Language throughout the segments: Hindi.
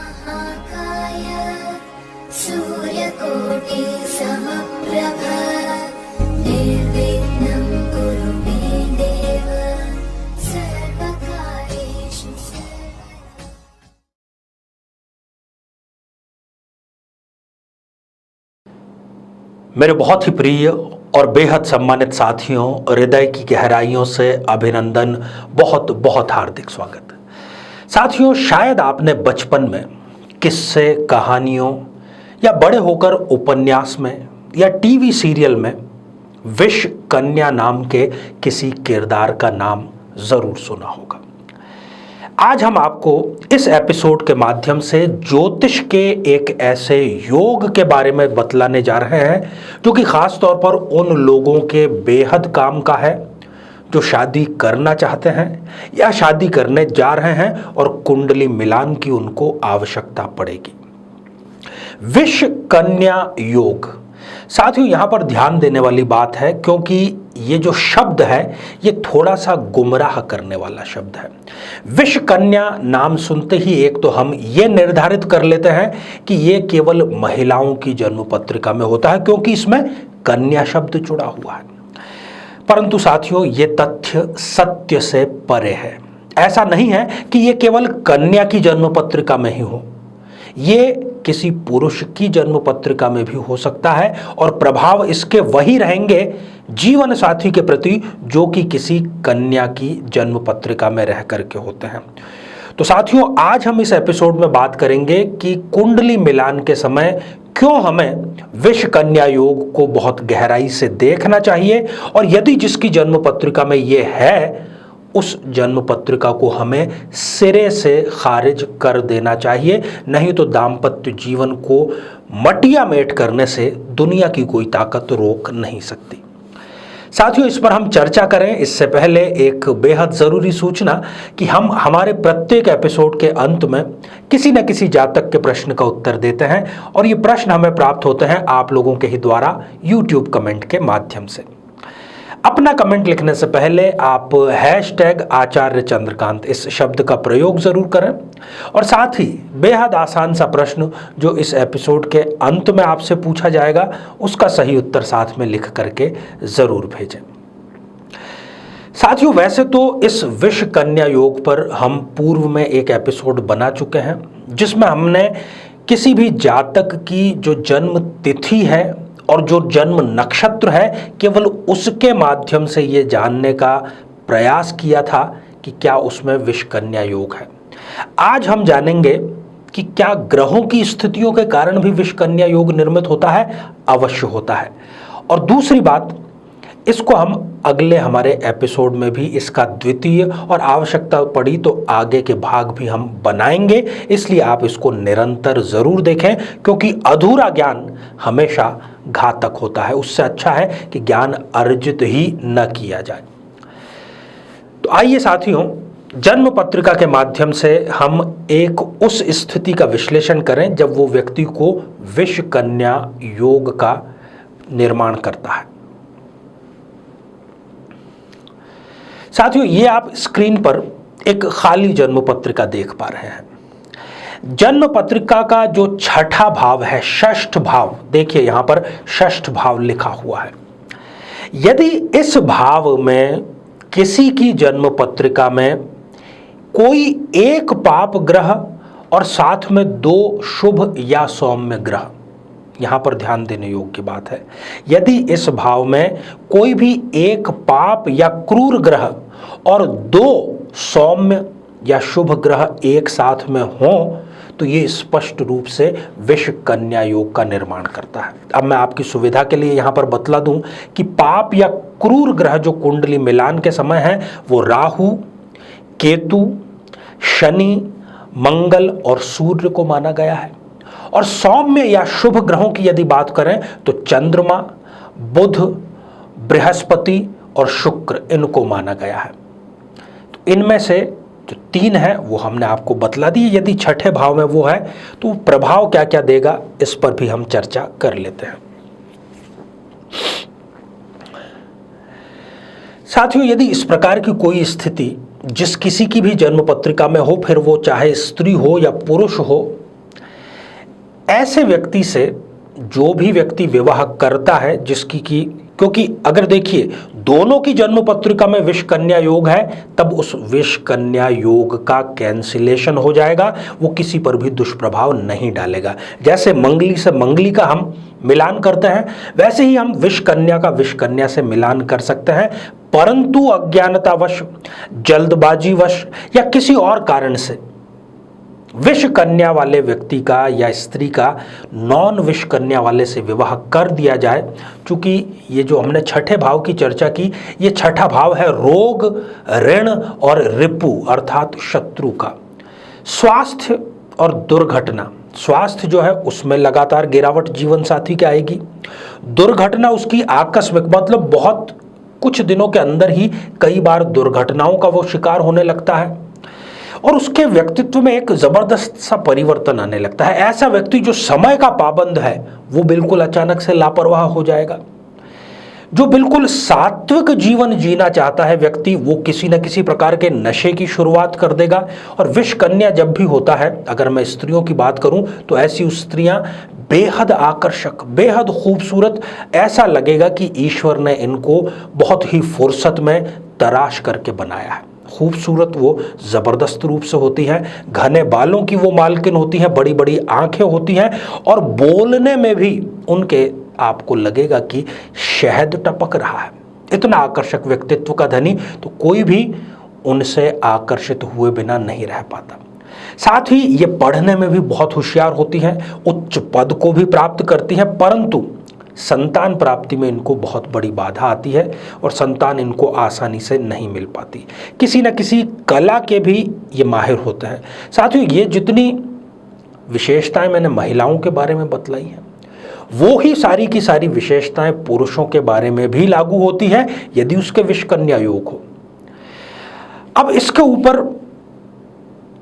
महाकाय सूर्यकोटि समप्रभ निर्विघ्नं कुरु मे देव सर्वकार्येषु सर्वदा। मेरे बहुत ही प्रिय और बेहद सम्मानित साथियों, हृदय की गहराइयों से अभिनंदन, बहुत बहुत हार्दिक स्वागत। साथियों, शायद आपने बचपन में किस्से, कहानियों या बड़े होकर उपन्यास में या टीवी सीरियल में विष कन्या नाम के किसी किरदार का नाम जरूर सुना होगा। आज हम आपको इस एपिसोड के माध्यम से ज्योतिष के एक ऐसे योग के बारे में बतलाने जा रहे हैं जो कि खास तौर पर उन लोगों के बेहद काम का है जो शादी करना चाहते हैं या शादी करने जा रहे हैं और कुंडली मिलान की उनको आवश्यकता पड़ेगी। विष कन्या योग। साथियों, यहां पर ध्यान देने वाली बात है क्योंकि ये जो शब्द है ये थोड़ा सा गुमराह करने वाला शब्द है। विष कन्या नाम सुनते ही एक तो हम ये निर्धारित कर लेते हैं कि ये केवल महिलाओं की जन्म पत्रिका में होता है क्योंकि इसमें कन्या शब्द जुड़ा हुआ है। परंतु साथियों, ये तथ्य सत्य से परे है। ऐसा नहीं है कि ये केवल कन्या की जन्म पत्रिका में ही हो, ये किसी पुरुष की जन्म पत्रिका में भी हो सकता है और प्रभाव इसके वही रहेंगे जीवन साथी के प्रति जो कि किसी कन्या की जन्म पत्रिका में रह करके होते हैं। तो साथियों, आज हम इस एपिसोड में बात करेंगे कि कुंडली मिलान के समय क्यों हमें विष कन्या योग को बहुत गहराई से देखना चाहिए और यदि जिसकी जन्म पत्रिका में ये है उस जन्म पत्रिका को हमें सिरे से खारिज कर देना चाहिए, नहीं तो दाम्पत्य जीवन को मटिया मेट करने से दुनिया की कोई ताकत रोक नहीं सकती। साथियों, इस पर हम चर्चा करें इससे पहले एक बेहद ज़रूरी सूचना कि हम हमारे प्रत्येक एपिसोड के अंत में किसी न किसी जातक के प्रश्न का उत्तर देते हैं और ये प्रश्न हमें प्राप्त होते हैं आप लोगों के ही द्वारा यूट्यूब कमेंट के माध्यम से। अपना कमेंट लिखने से पहले आप #आचार्य चंद्रकांत इस शब्द का प्रयोग जरूर करें और साथ ही बेहद आसान सा प्रश्न जो इस एपिसोड के अंत में आपसे पूछा जाएगा उसका सही उत्तर साथ में लिख करके जरूर भेजें। साथियों, वैसे तो इस विष कन्या योग पर हम पूर्व में एक एपिसोड बना चुके हैं जिसमें हमने किसी भी जातक की जो जन्म तिथि है और जो जन्म नक्षत्र है केवल उसके माध्यम से ये जानने का प्रयास किया था कि क्या उसमें विष कन्या योग है। आज हम जानेंगे कि क्या ग्रहों की स्थितियों के कारण भी विष कन्या योग निर्मित होता है। अवश्य होता है। और दूसरी बात, इसको हम अगले हमारे एपिसोड में भी इसका द्वितीय और आवश्यकता पड़ी तो आगे के भाग भी हम बनाएंगे, इसलिए आप इसको निरंतर जरूर देखें क्योंकि अधूरा ज्ञान हमेशा घातक होता है। उससे अच्छा है कि ज्ञान अर्जित ही न किया जाए। तो आइए साथियों, जन्म पत्रिका के माध्यम से हम एक उस स्थिति का विश्लेषण करें जब वो व्यक्ति को विष कन्या योग का निर्माण करता है। साथियों, ये आप स्क्रीन पर एक खाली जन्म पत्रिका देख पा रहे हैं। जन्म पत्रिका का जो छठा भाव है, षष्ठ भाव, देखिए यहां पर षष्ठ भाव लिखा हुआ है। यदि इस भाव में किसी की जन्म पत्रिका में कोई एक पाप ग्रह और साथ में 2 शुभ या सौम्य ग्रह, यहां पर ध्यान देने योग्य बात है, यदि इस भाव में कोई भी एक पाप या क्रूर ग्रह और 2 सौम्य या शुभ ग्रह एक साथ में हो तो ये स्पष्ट रूप से विष कन्या योग का निर्माण करता है। अब मैं आपकी सुविधा के लिए यहां पर बतला दूं कि पाप या क्रूर ग्रह जो कुंडली मिलान के समय है वो राहु, केतु, शनि, मंगल और सूर्य को माना गया है। और सौम्य या शुभ ग्रहों की यदि बात करें तो चंद्रमा, बुध, बृहस्पति और शुक्र, इनको माना गया है। तो इनमें से जो 3 है वो हमने आपको बतला दी। यदि छठे भाव में वो है तो प्रभाव क्या क्या देगा इस पर भी हम चर्चा कर लेते हैं। साथियों, यदि इस प्रकार की कोई स्थिति जिस किसी की भी जन्म पत्रिका में हो, फिर वो चाहे स्त्री हो या पुरुष हो, ऐसे व्यक्ति से जो भी व्यक्ति विवाह करता है, जिसकी की, क्योंकि अगर देखिए दोनों की जन्म पत्रिका में विष कन्या योग है, तब उस विष कन्या योग का कैंसिलेशन हो जाएगा, वो किसी पर भी दुष्प्रभाव नहीं डालेगा। जैसे मंगली से मंगली का हम मिलान करते हैं, वैसे ही हम विष कन्या का विष कन्या से मिलान कर सकते हैं, परंतु अज्ञानतावश, जल्दबाजीवश या किसी और कारण से विष कन्या वाले व्यक्ति का या स्त्री का नॉन विष कन्या वाले से विवाह कर दिया जाए। चूंकि ये जो हमने छठे भाव की चर्चा की, ये छठा भाव है रोग, ऋण और रिपु अर्थात शत्रु का। स्वास्थ्य और दुर्घटना, स्वास्थ्य जो है उसमें लगातार गिरावट जीवन साथी की आएगी। दुर्घटना उसकी आकस्मिक, मतलब बहुत कुछ दिनों के अंदर ही कई बार दुर्घटनाओं का वो शिकार होने लगता है और उसके व्यक्तित्व में एक जबरदस्त सा परिवर्तन आने लगता है। ऐसा व्यक्ति जो समय का पाबंद है वो बिल्कुल अचानक से लापरवाह हो जाएगा। जो बिल्कुल सात्विक जीवन जीना चाहता है व्यक्ति, वो किसी न किसी प्रकार के नशे की शुरुआत कर देगा। और विष कन्या जब भी होता है, अगर मैं स्त्रियों की बात करूं तो ऐसी स्त्रियां बेहद आकर्षक, बेहद खूबसूरत, ऐसा लगेगा कि ईश्वर ने इनको बहुत ही फुर्सत में तराश करके बनाया है। खूबसूरत वो जबरदस्त रूप से होती है, घने बालों की वो मालकिन होती है, बड़ी बड़ी आंखें होती हैं और बोलने में भी उनके आपको लगेगा कि शहद टपक रहा है। इतना आकर्षक व्यक्तित्व का धनी तो कोई भी उनसे आकर्षित हुए बिना नहीं रह पाता। साथ ही ये पढ़ने में भी बहुत होशियार होती हैं, उच्च पद को भी प्राप्त करती हैं, परंतु संतान प्राप्ति में इनको बहुत बड़ी बाधा आती है और संतान इनको आसानी से नहीं मिल पाती। किसी न किसी कला के भी ये माहिर होते हैं। साथियों, ये जितनी विशेषताएं मैंने महिलाओं के बारे में बतलाई हैं, वो ही सारी की सारी विशेषताएं पुरुषों के बारे में भी लागू होती है यदि उसके विष कन्या योग हो। अब इसके ऊपर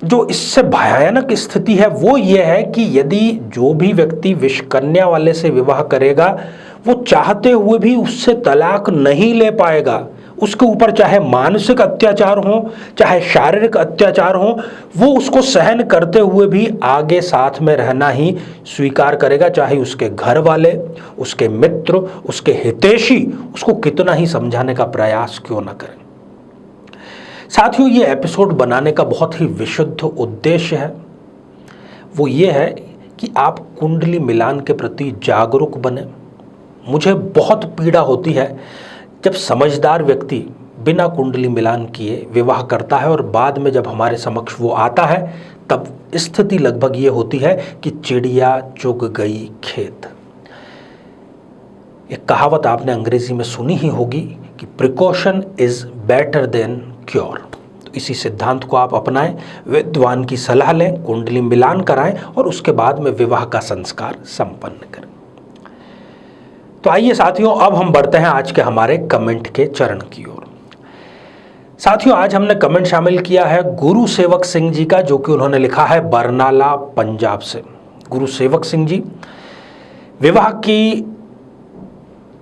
जो इससे भयानक स्थिति है वो ये है कि यदि जो भी व्यक्ति विष कन्या वाले से विवाह करेगा, वो चाहते हुए भी उससे तलाक नहीं ले पाएगा। उसके ऊपर चाहे मानसिक अत्याचार हो, चाहे शारीरिक अत्याचार हो, वो उसको सहन करते हुए भी आगे साथ में रहना ही स्वीकार करेगा, चाहे उसके घर वाले, उसके मित्र, उसके हितैषी उसको कितना ही समझाने का प्रयास क्यों न करें। साथियों, ये एपिसोड बनाने का बहुत ही विशुद्ध उद्देश्य है, वो ये है कि आप कुंडली मिलान के प्रति जागरूक बने। मुझे बहुत पीड़ा होती है जब समझदार व्यक्ति बिना कुंडली मिलान किए विवाह करता है और बाद में जब हमारे समक्ष वो आता है तब स्थिति लगभग ये होती है कि चिड़िया चुग गई खेत। एक कहावत आपने अंग्रेजी में सुनी ही होगी कि precaution is better than cure. तो इसी सिद्धांत को आप अपनाएं, विद्वान की सलाह लें, कुंडली मिलान कराएं और उसके बाद में विवाह का संस्कार संपन्न करें। तो आइए साथियों, अब हम बढ़ते हैं आज के हमारे कमेंट के चरण की ओर। साथियों, आज हमने कमेंट शामिल किया है गुरु सेवक सिंह जी का, जो कि उन्होंने लिखा है बरनाला पंजाब से। गुरु सेवक सिंह जी, विवाह की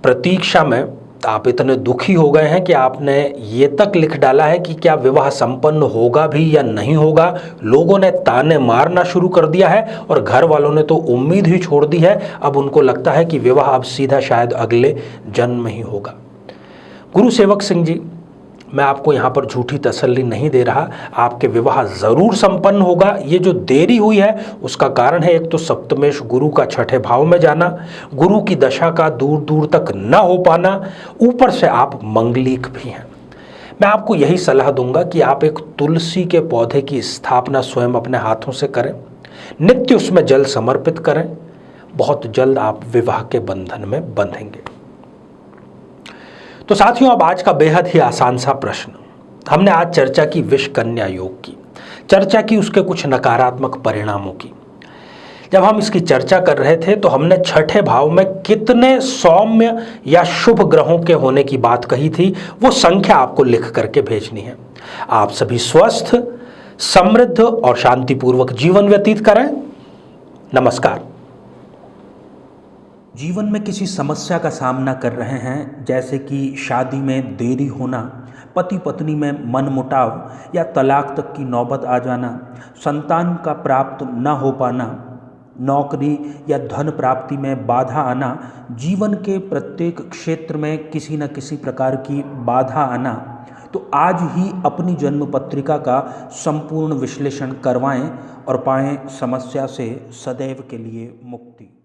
प्रतीक्षा में आप इतने दुखी हो गए हैं कि आपने ये तक लिख डाला है कि क्या विवाह संपन्न होगा भी या नहीं होगा। लोगों ने ताने मारना शुरू कर दिया है और घर वालों ने तो उम्मीद ही छोड़ दी है। अब उनको लगता है कि विवाह अब सीधा शायद अगले जन्म में ही होगा। गुरु सेवक सिंह जी, मैं आपको यहाँ पर झूठी तसल्ली नहीं दे रहा, आपके विवाह ज़रूर संपन्न होगा। ये जो देरी हुई है उसका कारण है एक तो सप्तमेश गुरु का छठे भाव में जाना, गुरु की दशा का दूर दूर तक न हो पाना, ऊपर से आप मंगलिक भी हैं। मैं आपको यही सलाह दूंगा कि आप एक तुलसी के पौधे की स्थापना स्वयं अपने हाथों से करें, नित्य उसमें जल समर्पित करें। बहुत जल्द आप विवाह के बंधन में बंधेंगे। तो साथियों, अब आज का बेहद ही आसान सा प्रश्न। हमने आज चर्चा की विष कन्या योग की, चर्चा की उसके कुछ नकारात्मक परिणामों की। जब हम इसकी चर्चा कर रहे थे तो हमने छठे भाव में कितने सौम्य या शुभ ग्रहों के होने की बात कही थी, वो संख्या आपको लिख करके भेजनी है। आप सभी स्वस्थ, समृद्ध और शांतिपूर्वक जीवन व्यतीत करें। नमस्कार। जीवन में किसी समस्या का सामना कर रहे हैं, जैसे कि शादी में देरी होना, पति पत्नी में मनमुटाव या तलाक तक की नौबत आ जाना, संतान का प्राप्त न हो पाना, नौकरी या धन प्राप्ति में बाधा आना, जीवन के प्रत्येक क्षेत्र में किसी न किसी प्रकार की बाधा आना, तो आज ही अपनी जन्म पत्रिका का संपूर्ण विश्लेषण करवाएं और पाएं समस्या से सदैव के लिए मुक्ति।